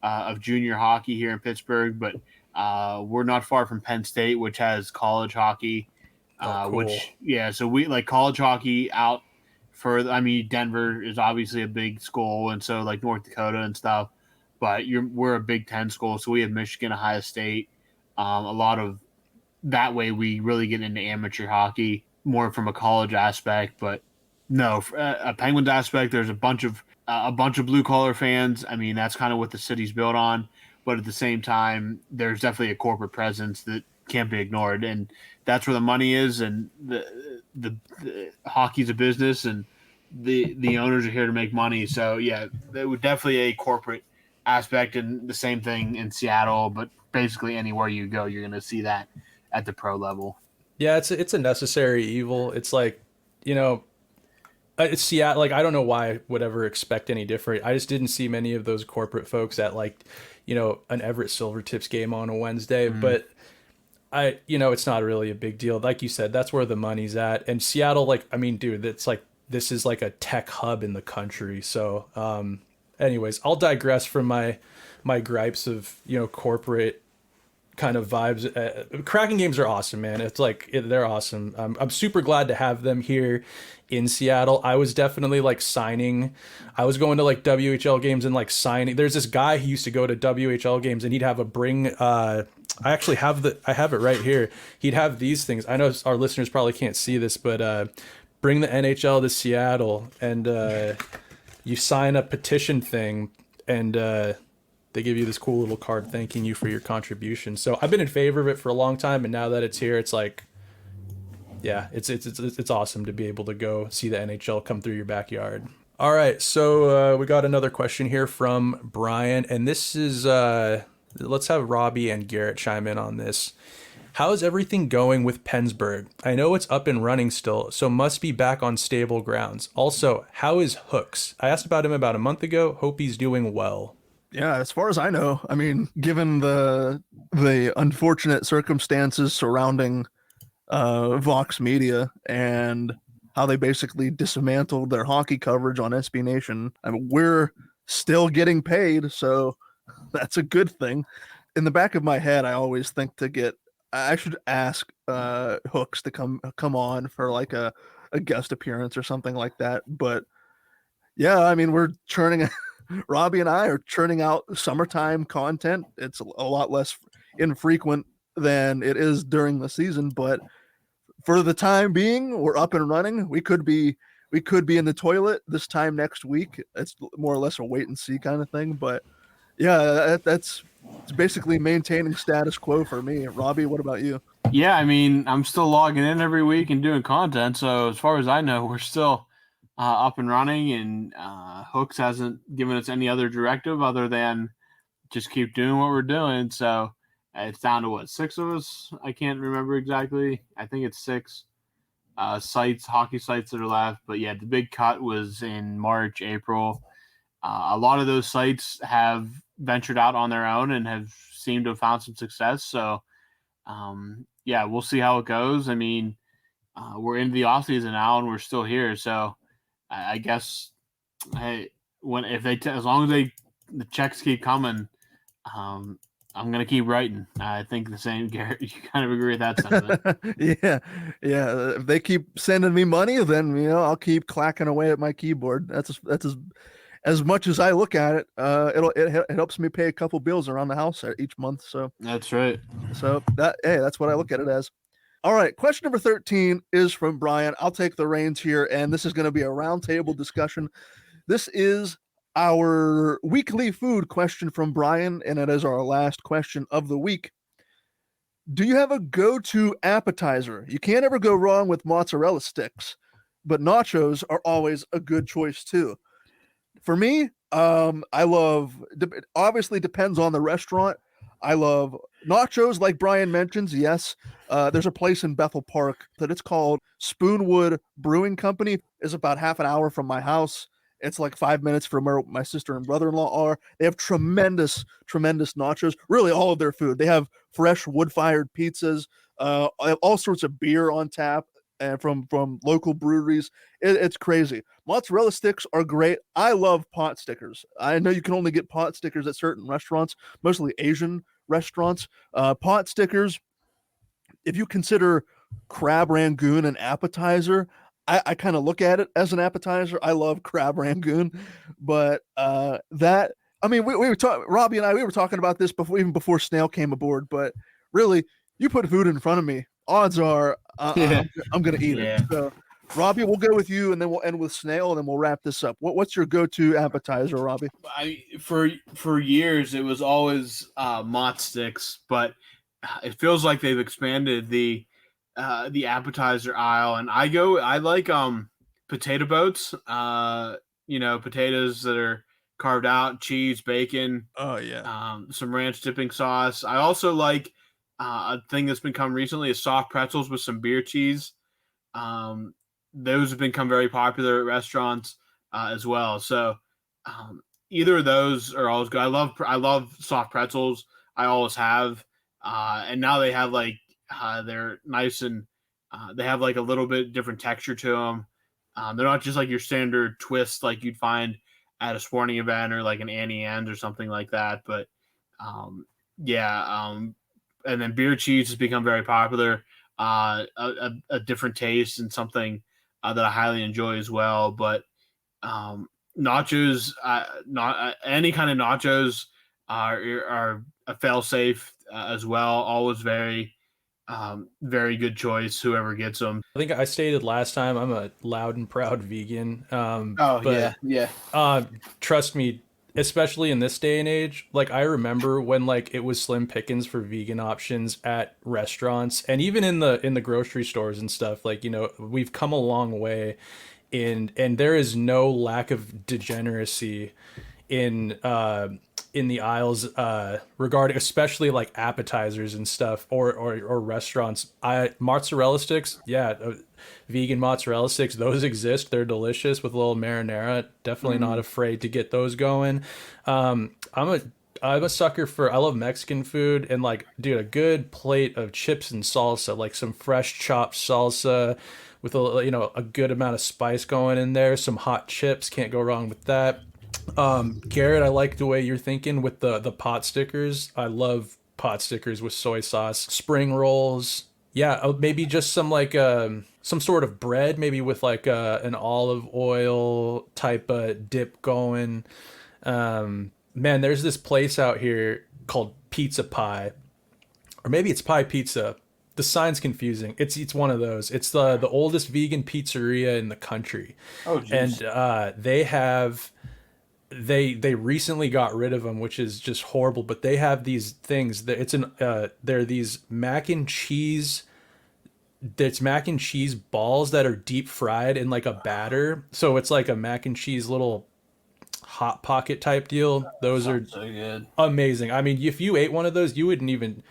of junior hockey here in Pittsburgh, but we're not far from Penn State, which has college hockey, cool. So we like college hockey out further. I mean, Denver is obviously a big school, and so like North Dakota and stuff. But we're a Big Ten school, so we have Michigan, Ohio State. A lot of that way we really get into amateur hockey more from a college aspect. But no, a Penguins aspect, there's a bunch of blue collar fans. I mean, that's kind of what the city's built on. But at the same time, there's definitely a corporate presence that can't be ignored, and that's where the money is. And the hockey's a business, and the owners are here to make money. So yeah, there would definitely a corporate aspect, and the same thing in Seattle, but basically anywhere you go, you're going to see that at the pro level. Yeah, it's a necessary evil. It's like, it's Seattle. Like, I don't know why I would ever expect any different. I just didn't see many of those corporate folks at like, an Everett Silvertips game on a Wednesday, but it's not really a big deal. Like you said, that's where the money's at. And Seattle, like, I mean, dude, it's like, this is like a tech hub in the country. So, anyways, I'll digress from my gripes of, corporate kind of vibes. Kraken games are awesome, man. It's like they're awesome. I'm super glad to have them here in Seattle. I was definitely like signing. I was going to like WHL games and like signing. There's this guy who used to go to WHL games and he'd have a bring. I actually have I have it right here. He'd have these things. I know our listeners probably can't see this, but bring the NHL to Seattle, and you sign a petition thing, and they give you this cool little card thanking you for your contribution. So I've been in favor of it for a long time, and now that it's here, it's like, yeah, it's awesome to be able to go see the NHL come through your backyard. All right, so we got another question here from Brian, and this is let's have Robbie and Garrett chime in on this. How's everything going with Pittsburgh? I know it's up and running still, so must be back on stable grounds. Also, how is Hooks? I asked about him about a month ago. Hope he's doing well. Yeah, as far as I know, I mean, given the unfortunate circumstances surrounding Vox Media and how they basically dismantled their hockey coverage on SB Nation, I mean, we're still getting paid, so that's a good thing. In the back of my head, I always think I should ask Hooks to come on for like a guest appearance or something like that. But yeah, I mean, we're churning. Robbie and I are churning out summertime content. It's a lot less infrequent than it is during the season, but for the time being, we're up and running. We could be in the toilet this time next week. It's more or less a wait and see kind of thing. But yeah, it's basically maintaining status quo for me. Robbie, what about you? Yeah, I mean, I'm still logging in every week and doing content. So as far as I know, we're still up and running, and Hooks hasn't given us any other directive other than just keep doing what we're doing. So it's down to what, 6 of us? I can't remember exactly. I think it's 6 hockey sites that are left. But yeah, the big cut was in March, April. A lot of those sites have ventured out on their own and have seemed to have found some success. So yeah, we'll see how it goes. I mean, we're into the off season now and we're still here. So I guess as long as the checks keep coming, I'm gonna keep writing. I think the same, Garrett. You kind of agree with that sentiment. Yeah. If they keep sending me money, then I'll keep clacking away at my keyboard. That's as much as I look at it. It helps me pay a couple bills around the house each month. So that's right. So that's what I look at it as. All right, question number 13 is from Brian. I'll take the reins here, and this is going to be a roundtable discussion. This is our weekly food question from Brian, and it is our last question of the week. Do you have a go-to appetizer? You can't ever go wrong with mozzarella sticks, but nachos are always a good choice too. For me, I love, obviously depends on the restaurant. I love nachos, like Brian mentions. Yes, there's a place in Bethel Park that it's called Spoonwood Brewing Company. It's about half an hour from my house. It's like 5 minutes from where my sister and brother-in-law are. They have tremendous nachos. Really, all of their food. They have fresh wood-fired pizzas. All sorts of beer on tap, and from local breweries. It's crazy. Mozzarella sticks are great. I love pot stickers. I know you can only get pot stickers at certain restaurants, mostly Asian restaurants. Pot stickers, if you consider crab rangoon an appetizer, I kind of look at it as an appetizer. I love crab rangoon, but we were talking, Robbie and I, we were talking about this even before Snail came aboard, but really, you put food in front of me, odds are I'm going to eat it. So, Robbie, we'll go with you, and then we'll end with Snail, and then we'll wrap this up. What's your go-to appetizer, Robbie? For years, it was always mott sticks, but it feels like they've expanded the appetizer aisle, and I like potato boats. Potatoes that are carved out, cheese, bacon. Oh yeah. Some ranch dipping sauce. I also like a thing that's been come recently is soft pretzels with some beer cheese. Those have become very popular at restaurants as well. So either of those are always good. I love soft pretzels. I always have, and now they have they're nice and they have like a little bit different texture to them. They're not just like your standard twist like you'd find at a sporting event or like an Annie Ann's or something like that. But and then beer cheese has become very popular. A different taste and something that I highly enjoy as well. But nachos, not any kind of nachos are a fail safe as well. Always very good choice. Whoever gets them. I think I stated last time I'm a loud and proud vegan. Yeah. Trust me, especially in this day and age, like I remember when like it was slim pickings for vegan options at restaurants and even in the grocery stores and stuff. Like, you know, we've come a long way and there is no lack of degeneracy in the aisles regarding especially like appetizers and stuff or restaurants. Mozzarella sticks, vegan mozzarella sticks, those exist. They're delicious with a little marinara. Definitely not afraid to get those going. I'm a sucker for, I love Mexican food, and like, dude, a good plate of chips and salsa, like some fresh chopped salsa with a good amount of spice going in there, some hot chips, can't go wrong with that. Garrett, I like the way you're thinking with the pot stickers. I love pot stickers with soy sauce, spring rolls. Yeah, maybe just some like some sort of bread, maybe with like an olive oil type dip going. Man, there's this place out here called Pizza Pie, or maybe it's Pie Pizza. The sign's confusing. It's one of those. It's the oldest vegan pizzeria in the country. Oh, geez. And they recently got rid of them, which is just horrible. But they have these things that they're these mac and cheese. It's mac and cheese balls that are deep fried in like a batter. So it's like a mac and cheese little hot pocket type deal. Those are so good. Amazing. I mean, if you ate one of those, you wouldn't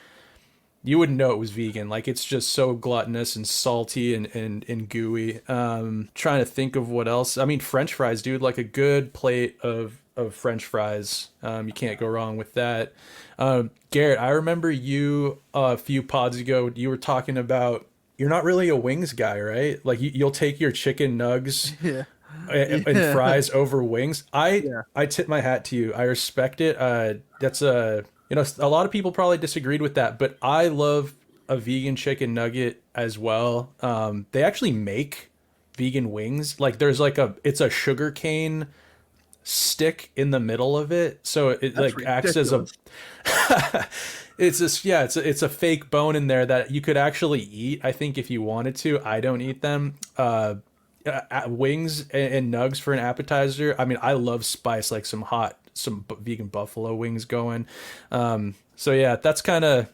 know it was vegan. Like, it's just so gluttonous and salty and gooey. Trying to think of what else. I mean, French fries, dude, like a good plate of French fries. You can't go wrong with that. Garrett, I remember you a few pods ago, you were talking about, you're not really a wings guy, right? Like you'll take your chicken nugs and fries over wings. I tip my hat to you. I respect it. That's a lot of people probably disagreed with that, but I love a vegan chicken nugget as well. They actually make vegan wings. Like there's like it's a sugar cane stick in the middle of it. So it like acts as a, it's a fake bone in there that you could actually eat, I think, if you wanted to. I don't eat them. Wings and nugs for an appetizer. I mean, I love spice, like some vegan buffalo wings going. So yeah, that's kind of,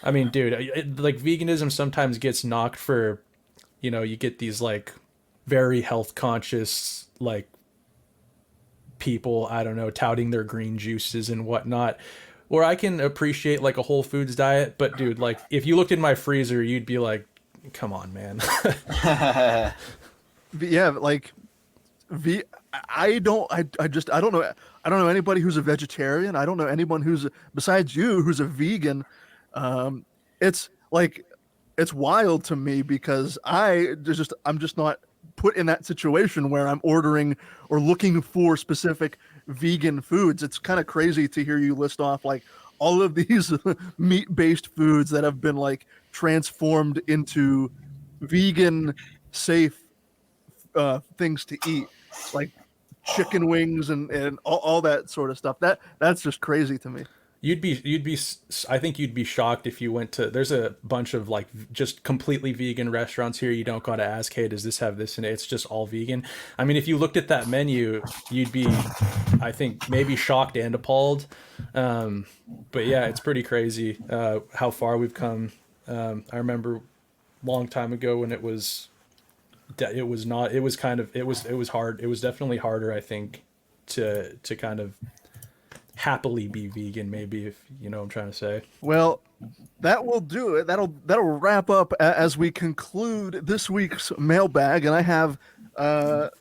I mean, dude, like veganism sometimes gets knocked for, you get these like very health conscious, like people, I don't know, touting their green juices and whatnot, where I can appreciate like a Whole Foods diet. But dude, like if you looked in my freezer, you'd be like, come on, man. Yeah, like I don't know anybody who's a vegetarian. I don't know anyone besides you who's a vegan. It's wild to me because I'm just not put in that situation where I'm ordering or looking for specific vegan foods. It's kind of crazy to hear you list off like all of these meat-based foods that have been like transformed into vegan safe things to eat, like chicken wings and all that sort of stuff. That's just crazy to me. I think you'd be shocked if you went to, there's a bunch of like just completely vegan restaurants here. You don't got to ask, hey, does this have this in it? It's just all vegan. I mean, if you looked at that menu, you'd be, I think, maybe shocked and appalled. But yeah, it's pretty crazy how far we've come. I remember a long time ago when it was hard. It was definitely harder, I think, to kind of happily be vegan, maybe, if you know what I'm trying to say. Well, that will do it. That'll wrap up as we conclude this week's mailbag. And I have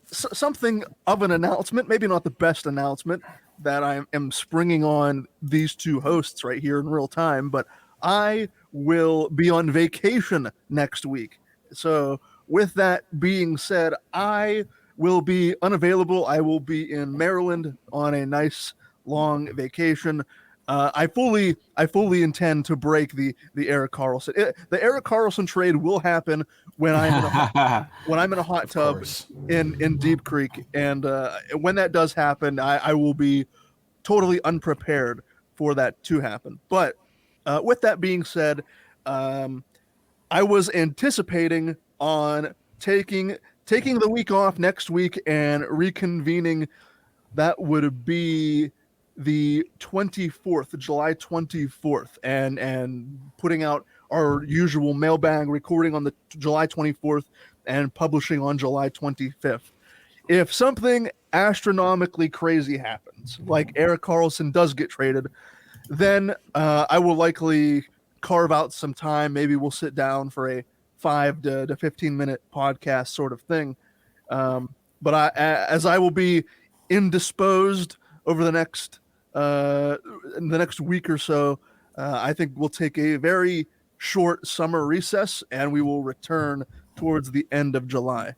something of an announcement, maybe not the best announcement, that I am springing on these two hosts right here in real time, but I will be on vacation next week. So with that being said, I will be unavailable. I will be in Maryland on a nice long vacation. I fully intend to break the Erik Karlsson. The Erik Karlsson trade will happen when I'm in a hot tub course. in Deep Creek, and when that does happen, I will be totally unprepared for that to happen. But with that being said, I was anticipating on taking the week off next week and reconvening. That would be the 24th, July 24th, and putting out our usual mailbag, recording on the July 24th and publishing on July 25th. If something astronomically crazy happens, like Erik Karlsson does get traded, then I will likely carve out some time. Maybe we'll sit down for a 5 to 15 minute podcast sort of thing. But as I will be indisposed over the next week or so, I think we'll take a very short summer recess and we will return towards the end of July.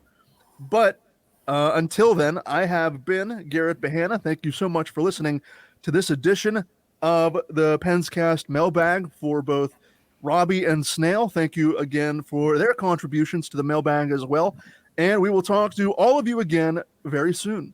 But until then, I have been Garrett Bahana. Thank you so much for listening to this edition of the Penscast Mailbag for both Robbie and Snail. Thank you again for their contributions to the mailbag as well. And we will talk to all of you again very soon.